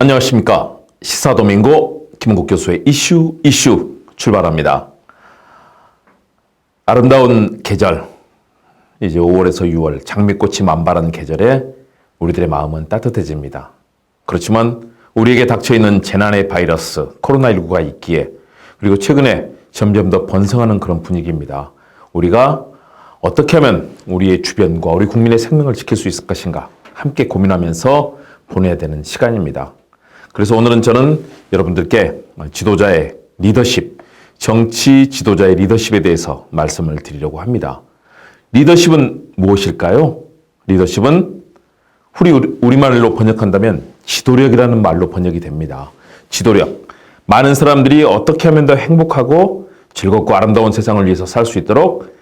안녕하십니까. 시사도민고 김은국 교수의 이슈 출발합니다. 아름다운 계절, 이제 5월에서 6월 장미꽃이 만발한 계절에 우리들의 마음은 따뜻해집니다. 그렇지만 우리에게 닥쳐있는 재난의 바이러스 코로나19가 있기에, 그리고 최근에 점점 더 번성하는 그런 분위기입니다. 우리가 어떻게 하면 우리의 주변과 우리 국민의 생명을 지킬 수 있을 것인가 함께 고민하면서 보내야 되는 시간입니다. 그래서 오늘은 저는 여러분들께 지도자의 리더십, 정치 지도자의 리더십에 대해서 말씀을 드리려고 합니다. 리더십은 무엇일까요? 리더십은 우리말로 번역한다면 지도력이라는 말로 번역이 됩니다. 지도력. 많은 사람들이 어떻게 하면 더 행복하고 즐겁고 아름다운 세상을 위해서 살 수 있도록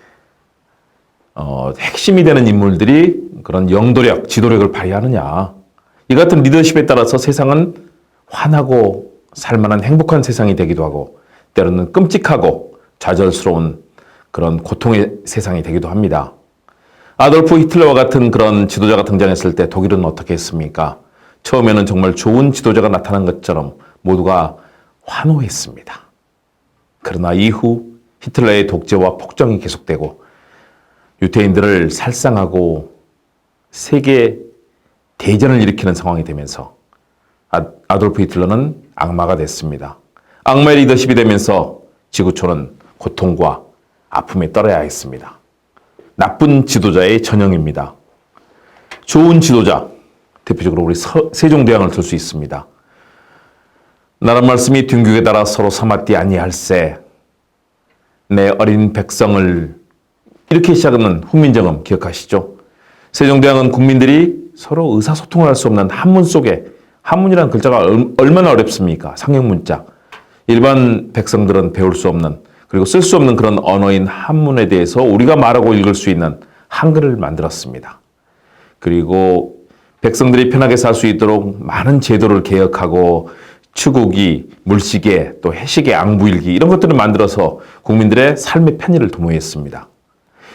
핵심이 되는 인물들이 그런 영도력, 지도력을 발휘하느냐. 이 같은 리더십에 따라서 세상은 환하고 살만한 행복한 세상이 되기도 하고, 때로는 끔찍하고 좌절스러운 그런 고통의 세상이 되기도 합니다. 아돌프 히틀러와 같은 그런 지도자가 등장했을 때 독일은 어떻게 했습니까? 처음에는 정말 좋은 지도자가 나타난 것처럼 모두가 환호했습니다. 그러나 이후 히틀러의 독재와 폭정이 계속되고 유태인들을 살상하고 세계 대전을 일으키는 상황이 되면서 아돌프 히틀러는 악마가 됐습니다. 악마의 리더십이 되면서 지구촌은 고통과 아픔에 떨어야 했습니다. 나쁜 지도자의 전형입니다. 좋은 지도자, 대표적으로 우리 세종대왕을 들 수 있습니다. 나란 말씀이 둔국에 달아 서로 삼았디 아니할세, 내 어린 백성을, 이렇게 시작하는 훈민정음 기억하시죠? 세종대왕은 국민들이 서로 의사소통을 할 수 없는 한문 속에, 한문이라는 글자가 얼마나 어렵습니까? 상형문자. 일반 백성들은 배울 수 없는, 그리고 쓸 수 없는 그런 언어인 한문에 대해서 우리가 말하고 읽을 수 있는 한글을 만들었습니다. 그리고 백성들이 편하게 살 수 있도록 많은 제도를 개혁하고 추구기, 물시계, 또 해시계, 앙부일기 이런 것들을 만들어서 국민들의 삶의 편의를 도모했습니다.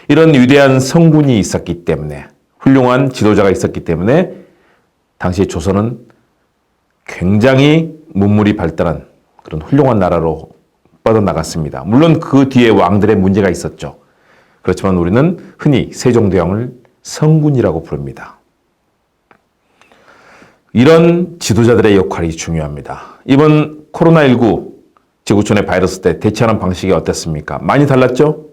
이런 위대한 성군이 있었기 때문에, 훌륭한 지도자가 있었기 때문에 당시 조선은 굉장히 문물이 발달한 그런 훌륭한 나라로 뻗어나갔습니다. 물론 그 뒤에 왕들의 문제가 있었죠. 그렇지만 우리는 흔히 세종대왕을 성군이라고 부릅니다. 이런 지도자들의 역할이 중요합니다. 이번 코로나19 지구촌의 바이러스 때 대처하는 방식이 어땠습니까? 많이 달랐죠?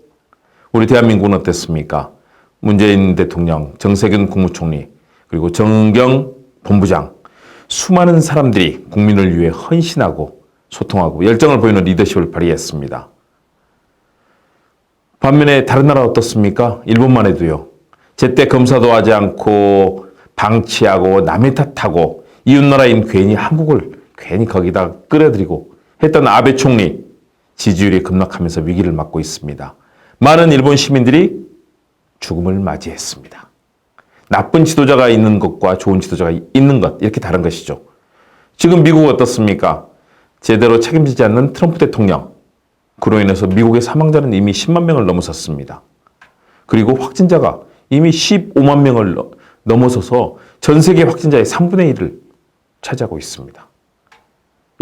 우리 대한민국은 어땠습니까? 문재인 대통령, 정세균 국무총리, 그리고 정은경 본부장, 수많은 사람들이 국민을 위해 헌신하고 소통하고 열정을 보이는 리더십을 발휘했습니다. 반면에 다른 나라 어떻습니까? 일본만 해도요. 제때 검사도 하지 않고 방치하고 남의 탓하고 이웃나라인 괜히 한국을 괜히 거기다 끌어들이고 했던 아베 총리, 지지율이 급락하면서 위기를 맞고 있습니다. 많은 일본 시민들이 죽음을 맞이했습니다. 나쁜 지도자가 있는 것과 좋은 지도자가 있는 것, 이렇게 다른 것이죠. 지금 미국 어떻습니까? 제대로 책임지지 않는 트럼프 대통령, 그로 인해서 미국의 사망자는 이미 10만 명을 넘어섰습니다. 그리고 확진자가 이미 15만 명을 넘어서서 전 세계 확진자의 3분의 1을 차지하고 있습니다.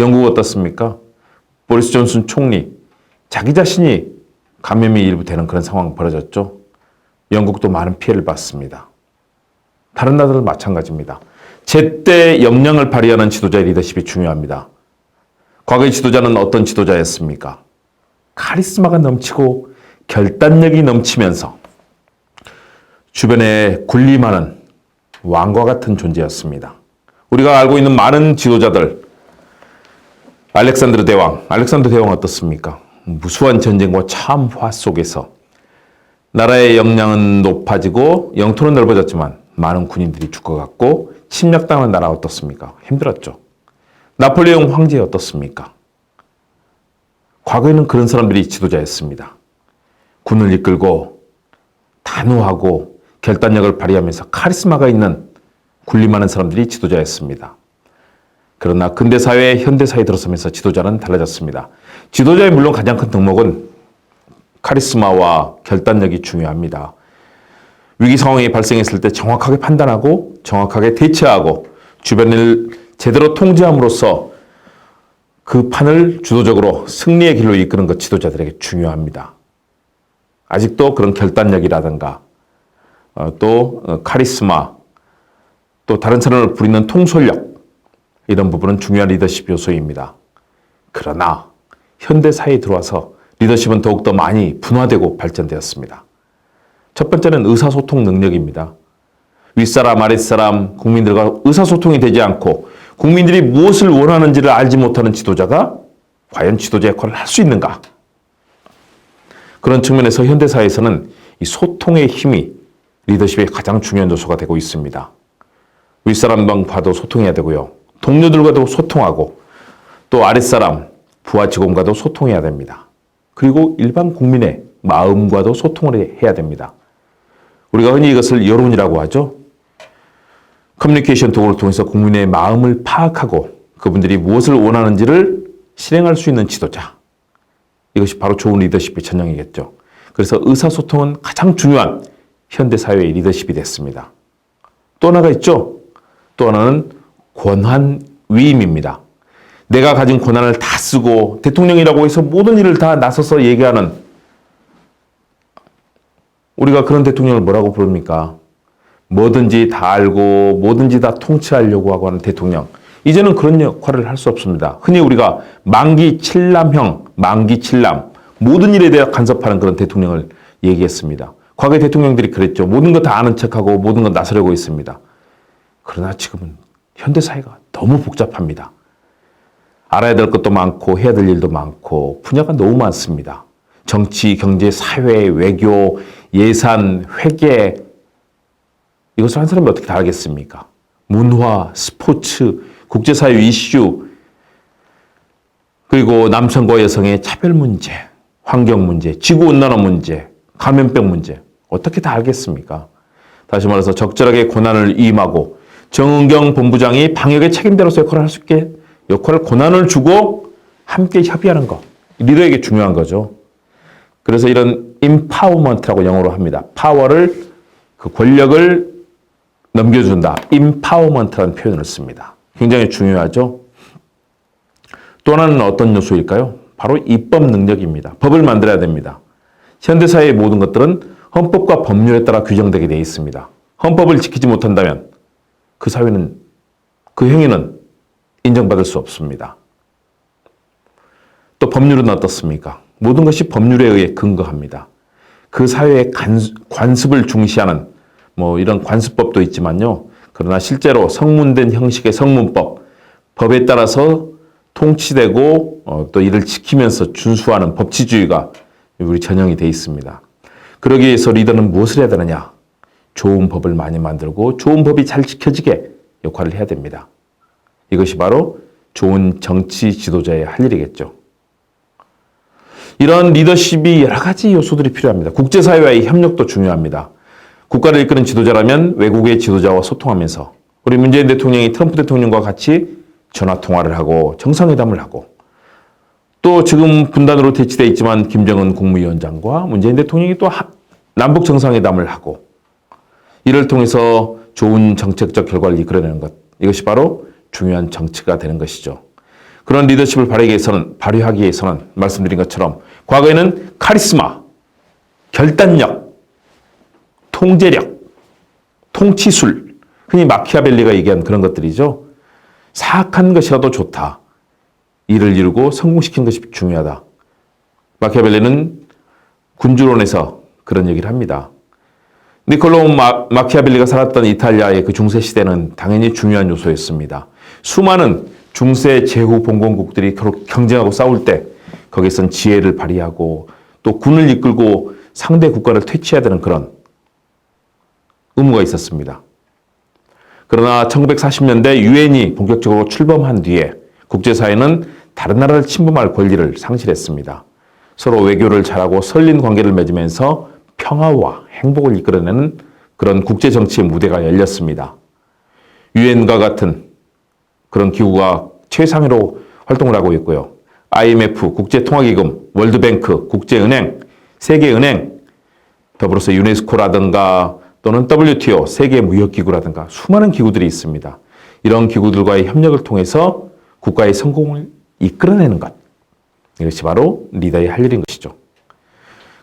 영국 어떻습니까? 보리스 존슨 총리, 자기 자신이 감염이 일부 되는 그런 상황이 벌어졌죠. 영국도 많은 피해를 봤습니다. 다른 나라들은 마찬가지입니다. 제때 역량을 발휘하는 지도자의 리더십이 중요합니다. 과거의 지도자는 어떤 지도자였습니까? 카리스마가 넘치고 결단력이 넘치면서 주변에 군림하는 왕과 같은 존재였습니다. 우리가 알고 있는 많은 지도자들, 알렉산드로 대왕 어떻습니까? 무수한 전쟁과 참화 속에서 나라의 역량은 높아지고 영토는 넓어졌지만 많은 군인들이 죽어갔고 침략당한 나라 어떻습니까? 힘들었죠. 나폴레옹 황제 어떻습니까? 과거에는 그런 사람들이 지도자였습니다. 군을 이끌고 단호하고 결단력을 발휘하면서 카리스마가 있는 군림하는 사람들이 지도자였습니다. 그러나 근대사회, 현대사회에 들어서면서 지도자는 달라졌습니다. 지도자의 물론 가장 큰 덕목은 카리스마와 결단력이 중요합니다. 위기 상황이 발생했을 때 정확하게 판단하고 정확하게 대처하고 주변을 제대로 통제함으로써 그 판을 주도적으로 승리의 길로 이끄는 것 지도자들에게 중요합니다. 아직도 그런 결단력이라든가 또 카리스마, 또 다른 사람을 부리는 통솔력, 이런 부분은 중요한 리더십 요소입니다. 그러나 현대 사회에 들어와서 리더십은 더욱더 많이 분화되고 발전되었습니다. 첫 번째는 의사소통 능력입니다. 윗사람, 아랫사람, 국민들과 의사소통이 되지 않고 국민들이 무엇을 원하는지를 알지 못하는 지도자가 과연 지도자 역할을 할 수 있는가? 그런 측면에서 현대사회에서는 이 소통의 힘이 리더십의 가장 중요한 요소가 되고 있습니다. 윗사람과도 소통해야 되고요. 동료들과도 소통하고 또 아랫사람, 부하 직원과도 소통해야 됩니다. 그리고 일반 국민의 마음과도 소통을 해야 됩니다. 우리가 흔히 이것을 여론이라고 하죠. 커뮤니케이션 도구를 통해서 국민의 마음을 파악하고 그분들이 무엇을 원하는지를 실행할 수 있는 지도자. 이것이 바로 좋은 리더십의 전형이겠죠. 그래서 의사소통은 가장 중요한 현대사회의 리더십이 됐습니다. 또 하나가 있죠. 또 하나는 권한 위임입니다. 내가 가진 권한을 다 쓰고 대통령이라고 해서 모든 일을 다 나서서 얘기하는, 우리가 그런 대통령을 뭐라고 부릅니까? 뭐든지 다 알고 뭐든지 다 통치하려고 하고 하는 대통령. 이제는 그런 역할을 할 수 없습니다. 흔히 우리가 만기 칠남형, 만기 칠남, 모든 일에 대해 간섭하는 그런 대통령을 얘기했습니다. 과거의 대통령들이 그랬죠. 모든 거 다 아는 척하고 모든 거 나서려고 했습니다. 그러나 지금은 현대사회가 너무 복잡합니다. 알아야 될 것도 많고 해야 될 일도 많고 분야가 너무 많습니다. 정치, 경제, 사회, 외교, 예산, 회계, 이것을 한 사람이 어떻게 다 알겠습니까? 문화, 스포츠, 국제사회 이슈, 그리고 남성과 여성의 차별 문제, 환경 문제, 지구온난화 문제, 감염병 문제, 어떻게 다 알겠습니까? 다시 말해서 적절하게 권한을 위임하고 정은경 본부장이 방역의 책임자로서 역할을 할 수 있게 권한을 주고 함께 협의하는 것, 리더에게 중요한 거죠. 그래서 이런 임파워먼트라고 영어로 합니다. 파워를, 그 권력을 넘겨준다. 임파워먼트라는 표현을 씁니다. 굉장히 중요하죠. 또 하나는 어떤 요소일까요? 바로 입법 능력입니다. 법을 만들어야 됩니다. 현대사회의 모든 것들은 헌법과 법률에 따라 규정되게 되어 있습니다. 헌법을 지키지 못한다면 그 사회는, 그 행위는 인정받을 수 없습니다. 또 법률은 어떻습니까? 모든 것이 법률에 의해 근거합니다. 그 사회의 관습을 중시하는 이런 관습법도 있지만요. 그러나 실제로 성문된 형식의 성문법, 법에 따라서 통치되고 또 이를 지키면서 준수하는 법치주의가 우리 전형이 되어 있습니다. 그러기 위해서 리더는 무엇을 해야 되느냐? 좋은 법을 많이 만들고 좋은 법이 잘 지켜지게 역할을 해야 됩니다. 이것이 바로 좋은 정치 지도자의 할 일이겠죠. 이런 리더십이 여러 가지 요소들이 필요합니다. 국제사회와의 협력도 중요합니다. 국가를 이끄는 지도자라면 외국의 지도자와 소통하면서 우리 문재인 대통령이 트럼프 대통령과 같이 전화통화를 하고 정상회담을 하고 또 지금 분단으로 대치되어 있지만 김정은 국무위원장과 문재인 대통령이 또 남북 정상회담을 하고 이를 통해서 좋은 정책적 결과를 이끌어내는 것, 이것이 바로 중요한 정치가 되는 것이죠. 그런 리더십을 발휘하기 위해서는 말씀드린 것처럼 과거에는 카리스마, 결단력, 통제력, 통치술, 흔히 마키아벨리가 얘기한 그런 것들이죠. 사악한 것이라도 좋다. 일을 이루고 성공시키는 것이 중요하다. 마키아벨리는 군주론에서 그런 얘기를 합니다. 니콜로 마키아벨리가 살았던 이탈리아의 그 중세 시대는 당연히 중요한 요소였습니다. 수많은 중세 제후 봉건국들이 경쟁하고 싸울 때 거기선 지혜를 발휘하고 또 군을 이끌고 상대 국가를 퇴치해야 되는 그런 의무가 있었습니다. 그러나 1940년대 유엔이 본격적으로 출범한 뒤에 국제사회는 다른 나라를 침범할 권리를 상실했습니다. 서로 외교를 잘하고 설린 관계를 맺으면서 평화와 행복을 이끌어내는 그런 국제정치의 무대가 열렸습니다. 유엔과 같은 그런 기구가 최상위로 활동을 하고 있고요. IMF, 국제통화기금, 월드뱅크, 국제은행, 세계은행, 더불어서 유네스코라든가 또는 WTO, 세계무역기구라든가 수많은 기구들이 있습니다. 이런 기구들과의 협력을 통해서 국가의 성공을 이끌어내는 것. 이것이 바로 리더의 할 일인 것이죠.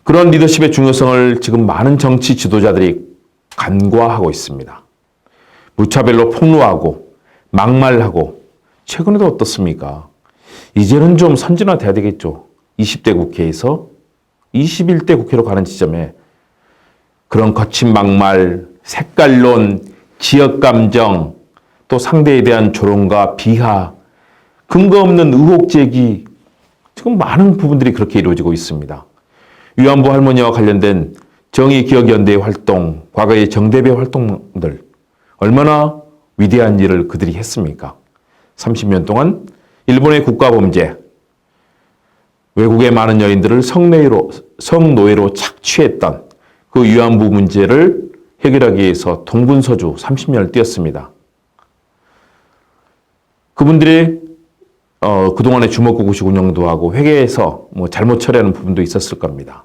그런 리더십의 중요성을 지금 많은 정치 지도자들이 간과하고 있습니다. 무차별로 폭로하고 막말하고 최근에도 어떻습니까? 이제는 좀 선진화돼야 되겠죠. 20대 국회에서 21대 국회로 가는 지점에 그런 거친 막말, 색깔론, 지역감정, 또 상대에 대한 조롱과 비하, 근거 없는 의혹 제기, 지금 많은 부분들이 그렇게 이루어지고 있습니다. 위안부 할머니와 관련된 정의기억연대의 활동, 과거의 정대배 활동들, 얼마나 위대한 일을 그들이 했습니까? 30년 동안 일본의 국가범죄, 외국의 많은 여인들을 성노예로 착취했던 그 위안부 문제를 해결하기 위해서 동분서주 30년을 뛰었습니다. 그분들이 그동안에 주먹구구식 운영도 하고 회계에서 잘못 처리하는 부분도 있었을 겁니다.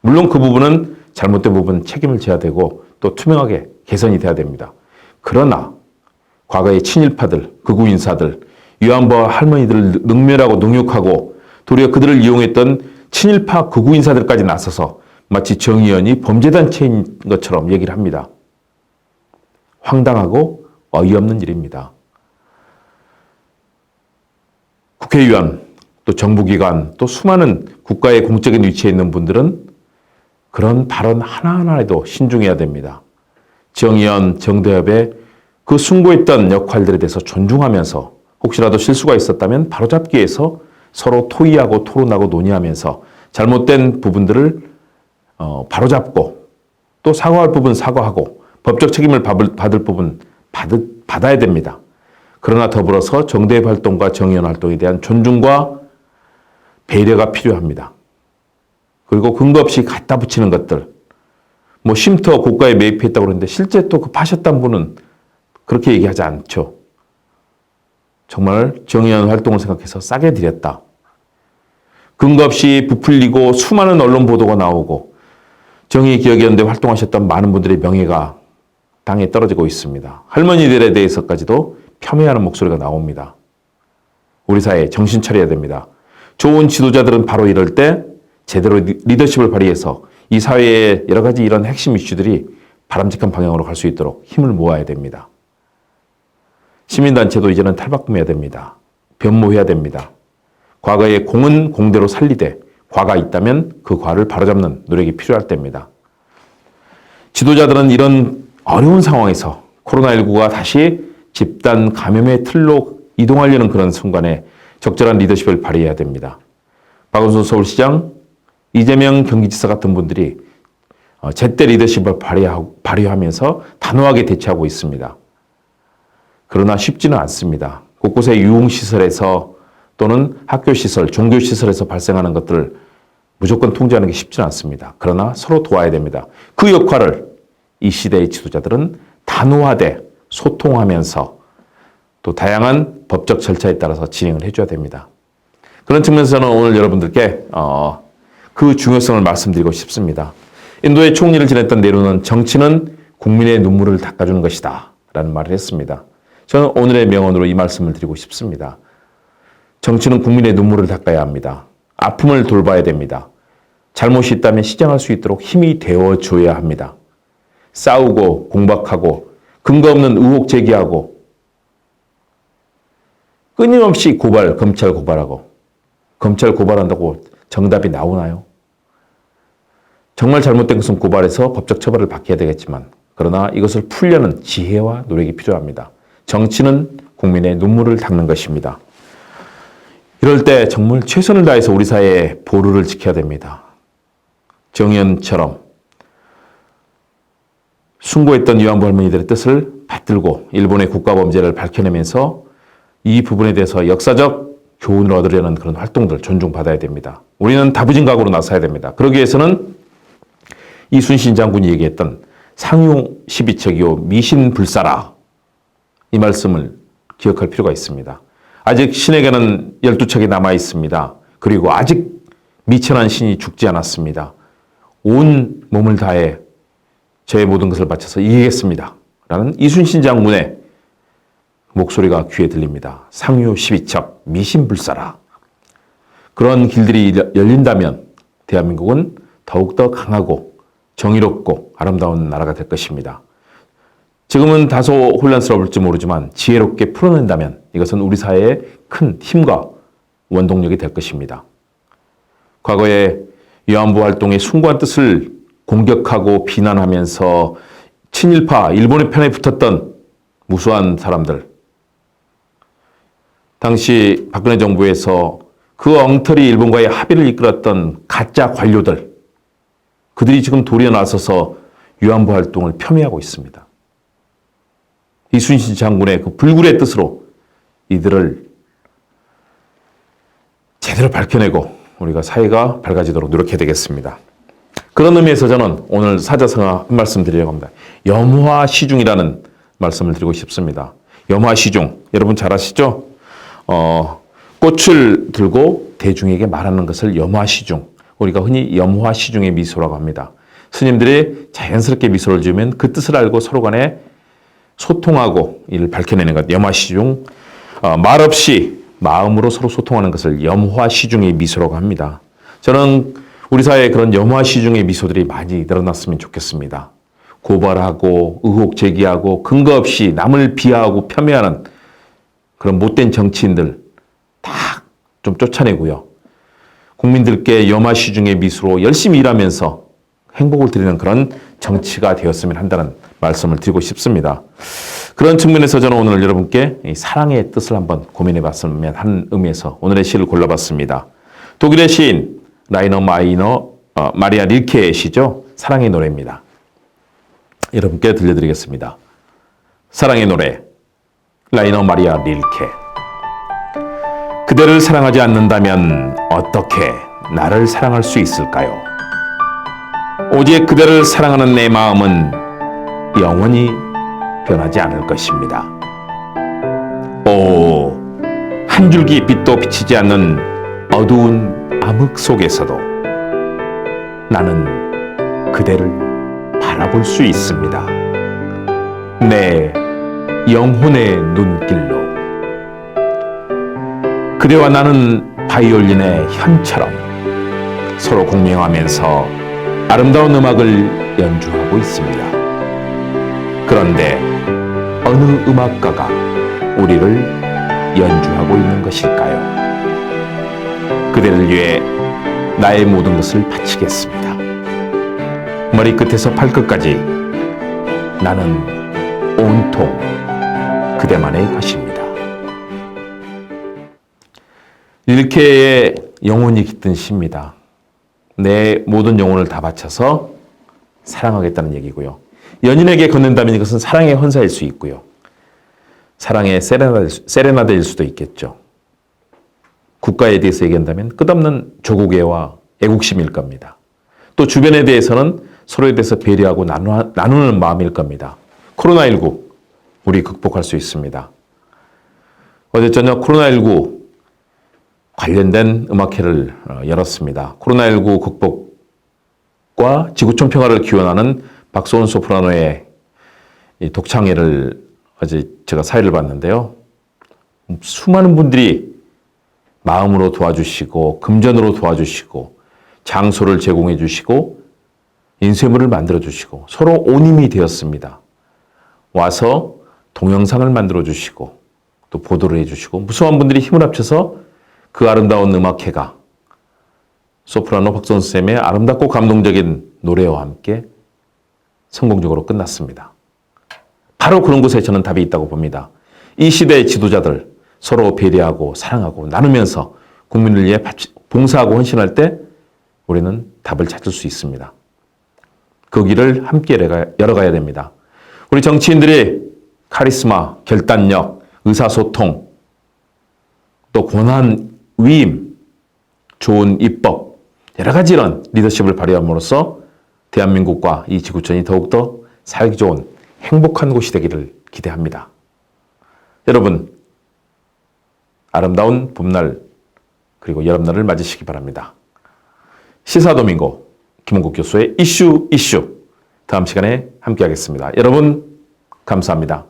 물론 그 부분은 잘못된 부분 책임을 져야 되고 또 투명하게 개선이 돼야 됩니다. 그러나 과거의 친일파들, 극우 인사들, 위안부 할머니들을 능멸하고 능욕하고 도리어 그들을 이용했던 친일파 극우 인사들까지 나서서 마치 정의연이 범죄단체인 것처럼 얘기를 합니다. 황당하고 어이없는 일입니다. 국회의원, 또 정부기관, 또 수많은 국가의 공적인 위치에 있는 분들은 그런 발언 하나하나에도 신중해야 됩니다. 정의연, 정대협의 그 숭고했던 역할들에 대해서 존중하면서 혹시라도 실수가 있었다면 바로잡기 위해서 서로 토의하고 토론하고 논의하면서 잘못된 부분들을 바로잡고 또 사과할 부분 사과하고 법적 책임을 받을 부분 받아야 됩니다. 그러나 더불어서 정대협 활동과 정의연 활동에 대한 존중과 배려가 필요합니다. 그리고 근거 없이 갖다 붙이는 것들, 쉼터 고가에 매입했다고 그러는데 실제 또 그 파셨던 분은 그렇게 얘기하지 않죠. 정말 정의연 활동을 생각해서 싸게 드렸다. 근거 없이 부풀리고 수많은 언론 보도가 나오고 정의기억연대 활동하셨던 많은 분들의 명예가 땅에 떨어지고 있습니다. 할머니들에 대해서까지도 폄훼하는 목소리가 나옵니다. 우리 사회 정신 차려야 됩니다. 좋은 지도자들은 바로 이럴 때 제대로 리더십을 발휘해서 이 사회의 여러 가지 이런 핵심 이슈들이 바람직한 방향으로 갈 수 있도록 힘을 모아야 됩니다. 시민단체도 이제는 탈바꿈해야 됩니다. 변모해야 됩니다. 과거의 공은 공대로 살리되 과가 있다면 그 과를 바로잡는 노력이 필요할 때입니다. 지도자들은 이런 어려운 상황에서 코로나19가 다시 집단 감염의 틀로 이동하려는 그런 순간에 적절한 리더십을 발휘해야 됩니다. 박원순 서울시장, 이재명 경기지사 같은 분들이 제때 리더십을 발휘하면서 단호하게 대처하고 있습니다. 그러나 쉽지는 않습니다. 곳곳에 유흥시설에서 또는 학교시설, 종교시설에서 발생하는 것들을 무조건 통제하는 게 쉽지는 않습니다. 그러나 서로 도와야 됩니다. 그 역할을 이 시대의 지도자들은 단호하되 소통하면서 또 다양한 법적 절차에 따라서 진행을 해줘야 됩니다. 그런 측면에서는 오늘 여러분들께 그 중요성을 말씀드리고 싶습니다. 인도의 총리를 지냈던 네루는 정치는 국민의 눈물을 닦아주는 것이다 라는 말을 했습니다. 저는 오늘의 명언으로 이 말씀을 드리고 싶습니다. 정치는 국민의 눈물을 닦아야 합니다. 아픔을 돌봐야 됩니다. 잘못이 있다면 시정할 수 있도록 힘이 되어줘야 합니다. 싸우고 공박하고 근거 없는 의혹 제기하고 끊임없이 검찰 고발하고 검찰 고발한다고 정답이 나오나요? 정말 잘못된 것은 고발해서 법적 처벌을 받게 되겠지만 그러나 이것을 풀려는 지혜와 노력이 필요합니다. 정치는 국민의 눈물을 닦는 것입니다. 이럴 때 정말 최선을 다해서 우리 사회의 보루를 지켜야 됩니다. 정의연처럼 숭고했던 위안부 할머니들의 뜻을 받들고 일본의 국가범죄를 밝혀내면서 이 부분에 대해서 역사적 교훈을 얻으려는 그런 활동들 존중받아야 됩니다. 우리는 다부진 각오로 나서야 됩니다. 그러기 위해서는 이순신 장군이 얘기했던 상용 12척이요 미신불사라 이 말씀을 기억할 필요가 있습니다. 아직 신에게는 12척이 남아 있습니다. 그리고 아직 미천한 신이 죽지 않았습니다. 온 몸을 다해 저의 모든 것을 바쳐서 이기겠습니다. 라는 이순신 장군의 목소리가 귀에 들립니다. 상류 12척 미신불사라. 그런 길들이 열린다면 대한민국은 더욱더 강하고 정의롭고 아름다운 나라가 될 것입니다. 지금은 다소 혼란스러울지 모르지만 지혜롭게 풀어낸다면 이것은 우리 사회의 큰 힘과 원동력이 될 것입니다. 과거에 위안부 활동의 숭고한 뜻을 공격하고 비난하면서 친일파 일본의 편에 붙었던 무수한 사람들, 당시 박근혜 정부에서 그 엉터리 일본과의 합의를 이끌었던 가짜 관료들, 그들이 지금 도리어 나서서 위안부 활동을 폄훼하고 있습니다. 이순신 장군의 그 불굴의 뜻으로 이들을 제대로 밝혀내고 우리가 사회가 밝아지도록 노력해야 되겠습니다. 그런 의미에서 저는 오늘 사자성어 한 말씀 드리려고 합니다. 염화시중이라는 말씀을 드리고 싶습니다. 염화시중, 여러분 잘 아시죠? 꽃을 들고 대중에게 말하는 것을 염화시중, 우리가 흔히 염화시중의 미소라고 합니다. 스님들이 자연스럽게 미소를 지으면 그 뜻을 알고 서로 간에 소통하고 이를 밝혀내는 것, 염화시중. 말없이 마음으로 서로 소통하는 것을 염화시중의 미소라고 합니다. 저는 우리 사회에 그런 염화시중의 미소들이 많이 늘어났으면 좋겠습니다. 고발하고 의혹 제기하고 근거 없이 남을 비하하고 폄훼하는 그런 못된 정치인들 다 좀 쫓아내고요. 국민들께 염화시중의 미소로 열심히 일하면서 행복을 드리는 그런 정치가 되었으면 한다는 말씀을 드리고 싶습니다. 그런 측면에서 저는 오늘 여러분께 이 사랑의 뜻을 한번 고민해 봤으면 하는 의미에서 오늘의 시를 골라봤습니다. 독일의 시인 라이너 마리아 릴케의 시죠. 사랑의 노래입니다. 여러분께 들려드리겠습니다. 사랑의 노래, 라이너 마리아 릴케. 그대를 사랑하지 않는다면 어떻게 나를 사랑할 수 있을까요? 오직 그대를 사랑하는 내 마음은 영원히 변하지 않을 것입니다. 오, 한 줄기 빛도 비치지 않는 어두운 암흑 속에서도 나는 그대를 바라볼 수 있습니다. 내 영혼의 눈길로. 그대와 나는 바이올린의 현처럼 서로 공명하면서 아름다운 음악을 연주하고 있습니다. 그런데 어느 음악가가 우리를 연주하고 있는 것일까요? 그대를 위해 나의 모든 것을 바치겠습니다. 머리끝에서 발끝까지 나는 온통 그대만의 것입니다. 릴케의 영혼이 깃든 시입니다. 내 모든 영혼을 다 바쳐서 사랑하겠다는 얘기고요. 연인에게 건넨다면 이것은 사랑의 헌사일 수 있고요. 사랑의 세레나데일 수도 있겠죠. 국가에 대해서 얘기한다면 끝없는 조국애와 애국심일 겁니다. 또 주변에 대해서는 서로에 대해서 배려하고 나누는 마음일 겁니다. 코로나19 우리 극복할 수 있습니다. 어제 저녁 코로나19 관련된 음악회를 열었습니다. 코로나19 극복과 지구촌 평화를 기원하는 박소은 소프라노의 독창회를 어제 제가 사회를 봤는데요. 수많은 분들이 마음으로 도와주시고 금전으로 도와주시고 장소를 제공해 주시고 인쇄물을 만들어 주시고 서로 온힘이 되었습니다. 와서 동영상을 만들어 주시고 또 보도를 해 주시고 무수한 분들이 힘을 합쳐서 그 아름다운 음악회가 소프라노 박소은 쌤의 아름답고 감동적인 노래와 함께 성공적으로 끝났습니다. 바로 그런 곳에 저는 답이 있다고 봅니다. 이 시대의 지도자들 서로 배려하고 사랑하고 나누면서 국민을 위해 봉사하고 헌신할 때 우리는 답을 찾을 수 있습니다. 그 길을 함께 열어가야 됩니다. 우리 정치인들의 카리스마, 결단력, 의사소통, 또 권한 위임, 좋은 입법, 여러 가지 이런 리더십을 발휘함으로써 대한민국과 이 지구촌이 더욱더 살기 좋은 행복한 곳이 되기를 기대합니다. 여러분, 아름다운 봄날 그리고 여름날을 맞으시기 바랍니다. 시사도밍고 김홍국 교수의 이슈 다음 시간에 함께하겠습니다. 여러분 감사합니다.